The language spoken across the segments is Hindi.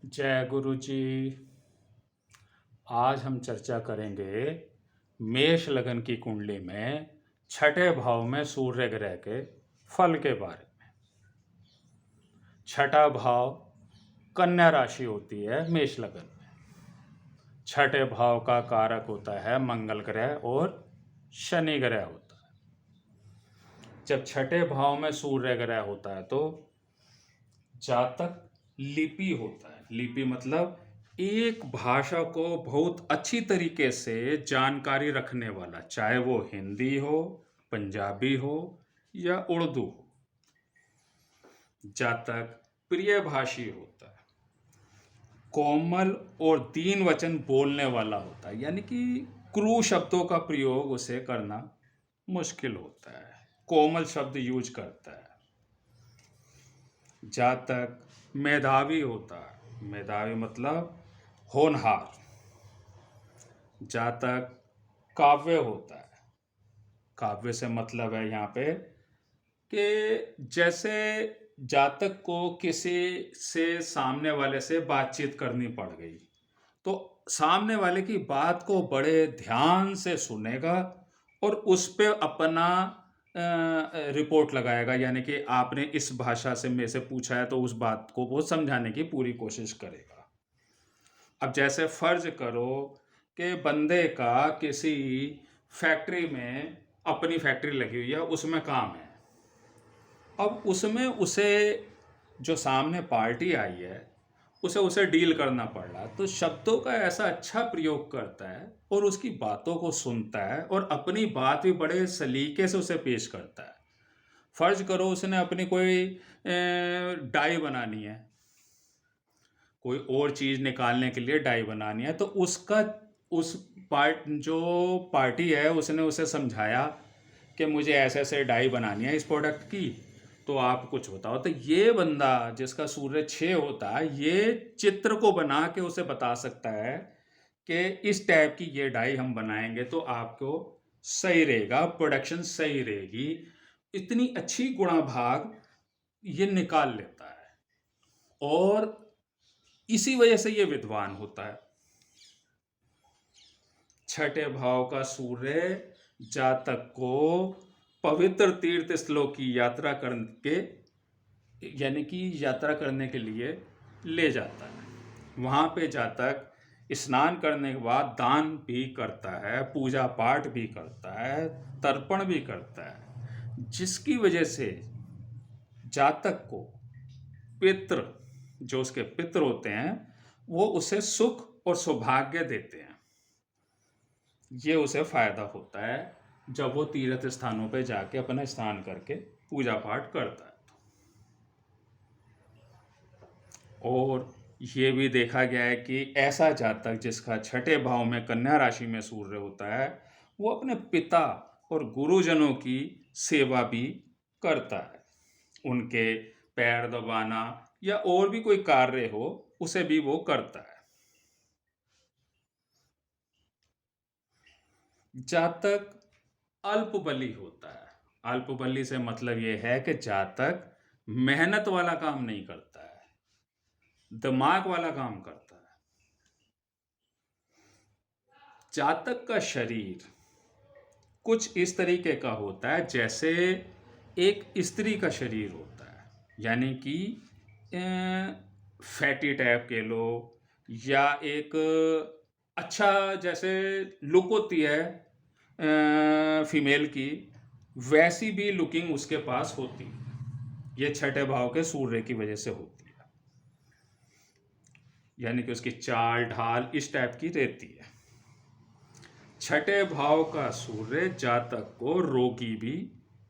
जय गुरु जी। आज हम चर्चा करेंगे मेष लगन की कुंडली में छठे भाव में सूर्य ग्रह के फल के बारे में। छठा भाव कन्या राशि होती है मेष लगन में। छठे भाव का कारक होता है मंगल ग्रह और शनि ग्रह होता है। जब छठे भाव में सूर्य ग्रह होता है तो जातक लिपि होता है। लिपि मतलब एक भाषा को बहुत अच्छी तरीके से जानकारी रखने वाला, चाहे वो हिंदी हो, पंजाबी हो या उर्दू हो। जातक प्रिय भाषी होता है। कोमल और दीन वचन बोलने वाला होता है, यानी कि क्रूर शब्दों का प्रयोग उसे करना मुश्किल होता है। कोमल शब्द यूज करता है। जातक मेधावी होता है। मेधावी मतलब होनहार। जातक काव्य होता है। काव्य से मतलब है यहाँ पे कि जैसे जातक को किसी से सामने वाले से बातचीत करनी पड़ गई तो सामने वाले की बात को बड़े ध्यान से सुनेगा और उस पे अपना रिपोर्ट लगाएगा, यानी कि आपने इस भाषा से मेरे से पूछा है तो उस बात को वो समझाने की पूरी कोशिश करेगा। अब जैसे फर्ज करो कि बंदे का किसी फैक्ट्री में अपनी फैक्ट्री लगी हुई है, उसमें काम है। अब उसमें उसे जो सामने पार्टी आई है उसे उसे डील करना पड़ रहा है, तो शब्दों का ऐसा अच्छा प्रयोग करता है और उसकी बातों को सुनता है और अपनी बात भी बड़े सलीके से उसे पेश करता है। फर्ज करो उसने अपनी कोई डाई बनानी है, कोई और चीज़ निकालने के लिए डाई बनानी है, तो उसका उस जो पार्टी है उसने उसे समझाया कि मुझे ऐसे ऐसे डाई बनानी है इस प्रोडक्ट की, तो आप कुछ बताओ। तो ये बंदा जिसका सूर्य 6 होता है ये चित्र को बना के उसे बता सकता है कि इस टाइप की ये डाई हम बनाएंगे तो आपको सही रहेगा, प्रोडक्शन सही रहेगी। इतनी अच्छी गुणा भाग ये निकाल लेता है और इसी वजह से ये विद्वान होता है। छठे भाव का सूर्य जातक को पवित्र तीर्थ स्थलों की यात्रा करके, यानी कि यात्रा करने के लिए ले जाता है। वहाँ पे जातक स्नान करने के बाद दान भी करता है, पूजा पाठ भी करता है, तर्पण भी करता है, जिसकी वजह से जातक को पितृ, जो उसके पितृ होते हैं, वो उसे सुख और सौभाग्य देते हैं। ये उसे फायदा होता है जब वो तीर्थ स्थानों पे जाके अपना स्नान करके पूजा पाठ करता है। और ये भी देखा गया है कि ऐसा जातक जिसका छठे भाव में कन्या राशि में सूर्य होता है वो अपने पिता और गुरुजनों की सेवा भी करता है। उनके पैर दबाना या और भी कोई कार्य हो उसे भी वो करता है। जातक अल्पबली होता है। अल्पबली से मतलब ये है कि जातक मेहनत वाला काम नहीं करता है, दिमाग वाला काम करता है। जातक का शरीर कुछ इस तरीके का होता है जैसे एक स्त्री का शरीर होता है, यानी कि फैटी टाइप के लो या एक अच्छा जैसे लुक होती है फीमेल की, वैसी भी लुकिंग उसके पास होती है। ये छठे भाव के सूर्य की वजह से होती है, यानी कि उसकी चाल ढाल इस टाइप की रहती है। छठे भाव का सूर्य जातक को रोगी भी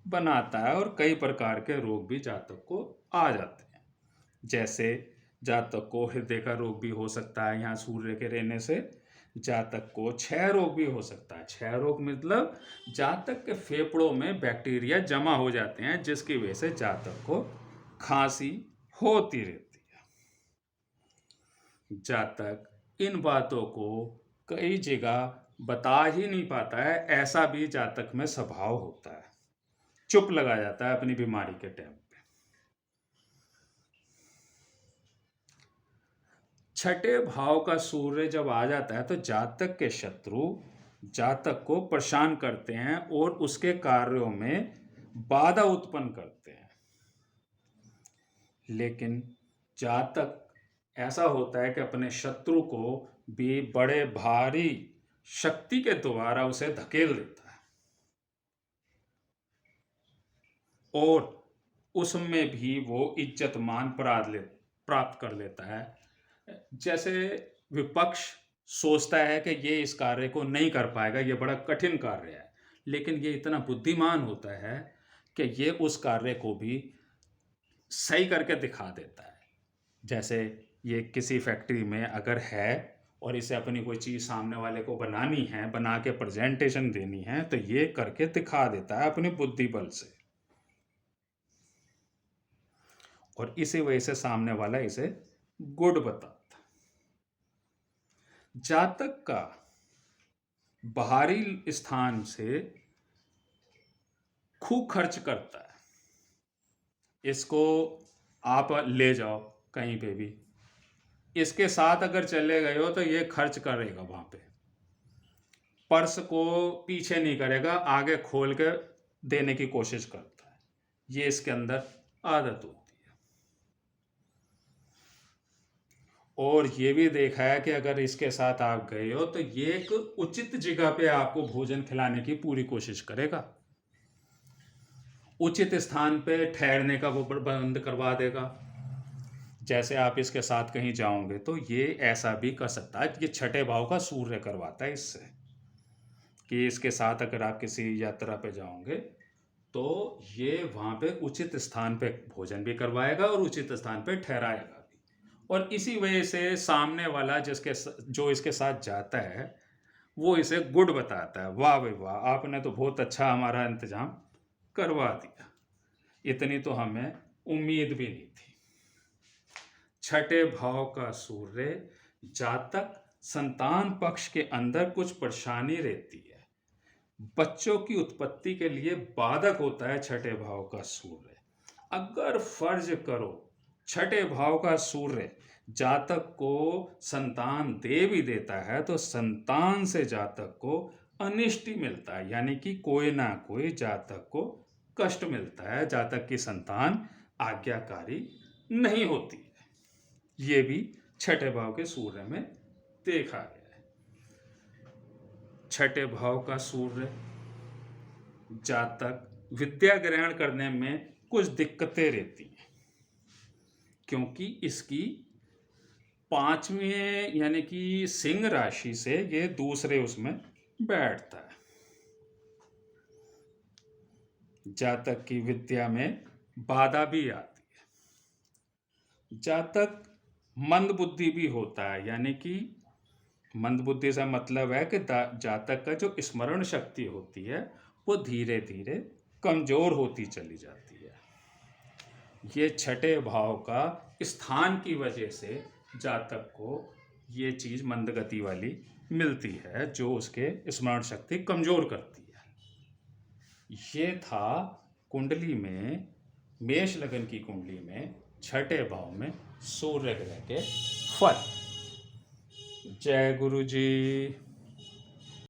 बनाता है और कई प्रकार के रोग भी जातक को आ जाते हैं। जैसे जातक को हृदय का रोग भी हो सकता है यहाँ सूर्य के रहने से। जातक को क्षय रोग भी हो सकता है। क्षय रोग मतलब जातक के फेफड़ों में बैक्टीरिया जमा हो जाते हैं जिसकी वजह से जातक को खांसी होती रहती है। जातक इन बातों को कई जगह बता ही नहीं पाता है, ऐसा भी जातक में स्वभाव होता है, चुप लगा जाता है अपनी बीमारी के टाइम पे। छठे भाव का सूर्य जब आ जाता है तो जातक के शत्रु जातक को परेशान करते हैं और उसके कार्यों में बाधा उत्पन्न करते हैं। लेकिन जातक ऐसा होता है कि अपने शत्रु को भी बड़े भारी शक्ति के द्वारा उसे धकेल देता है और उसमें भी वो इज्जत मान प्राप्त कर लेता है। जैसे विपक्ष सोचता है कि ये इस कार्य को नहीं कर पाएगा, ये बड़ा कठिन कार्य है, लेकिन ये इतना बुद्धिमान होता है कि ये उस कार्य को भी सही करके दिखा देता है। जैसे ये किसी फैक्ट्री में अगर है और इसे अपनी कोई चीज़ सामने वाले को बनानी है, बना के प्रेजेंटेशन देनी है, तो ये करके दिखा देता है अपनी बुद्धि बल से, और इसी वजह से सामने वाला इसे गुड बताता। जातक का बाहरी स्थान से खूब खर्च करता है, इसको आप ले जाओ कहीं पे भी, इसके साथ अगर चले गए हो तो ये खर्च करेगा, वहां पे पर्स को पीछे नहीं करेगा, आगे खोल के देने की कोशिश करता है। ये इसके अंदर आदत होती है। और ये भी देखा है कि अगर इसके साथ आप गए हो तो ये एक उचित जगह पे आपको भोजन खिलाने की पूरी कोशिश करेगा, उचित स्थान पे ठहरने का वो प्रबंध करवा देगा। जैसे आप इसके साथ कहीं जाओगे तो ये ऐसा भी कर सकता है, ये छठे भाव का सूर्य करवाता है इससे, कि इसके साथ अगर आप किसी यात्रा पे जाओगे तो ये वहाँ पे उचित स्थान पे भोजन भी करवाएगा और उचित स्थान पे ठहराएगा भी। और इसी वजह से सामने वाला जो इसके साथ जाता है वो इसे गुड बताता है, वाह भाई वाह, आपने तो बहुत अच्छा हमारा इंतजाम करवा दिया, इतनी तो हमें उम्मीद भी नहीं थी। छठे भाव का सूर्य जातक संतान पक्ष के अंदर कुछ परेशानी रहती है, बच्चों की उत्पत्ति के लिए बाधक होता है छठे भाव का सूर्य। अगर फर्ज करो छठे भाव का सूर्य जातक को संतान दे भी देता है तो संतान से जातक को अनिष्ट मिलता है, यानी कि कोई ना कोई जातक को कष्ट मिलता है, जातक की संतान आज्ञाकारी नहीं होती है। ये भी छठे भाव के सूर्य में देखा गया है। छठे भाव का सूर्य जातक विद्या ग्रहण करने में कुछ दिक्कतें रहती हैं, क्योंकि इसकी पांचवें यानी कि सिंह राशि से ये दूसरे उसमें बैठता है। जातक की विद्या में बाधा भी आती है। जातक मंद बुद्धि भी होता है, यानी कि मंद बुद्धि से मतलब है कि जातक का जो स्मरण शक्ति होती है वो धीरे धीरे कमजोर होती चली जाती है। ये छठे भाव का स्थान की वजह से जातक को ये चीज़ मंदगति वाली मिलती है, जो उसके स्मरण शक्ति कमजोर करती है। ये था कुंडली में, मेष लगन की कुंडली में छठे भाव में सूर्य ग्रह के फल। जय गुरु जी।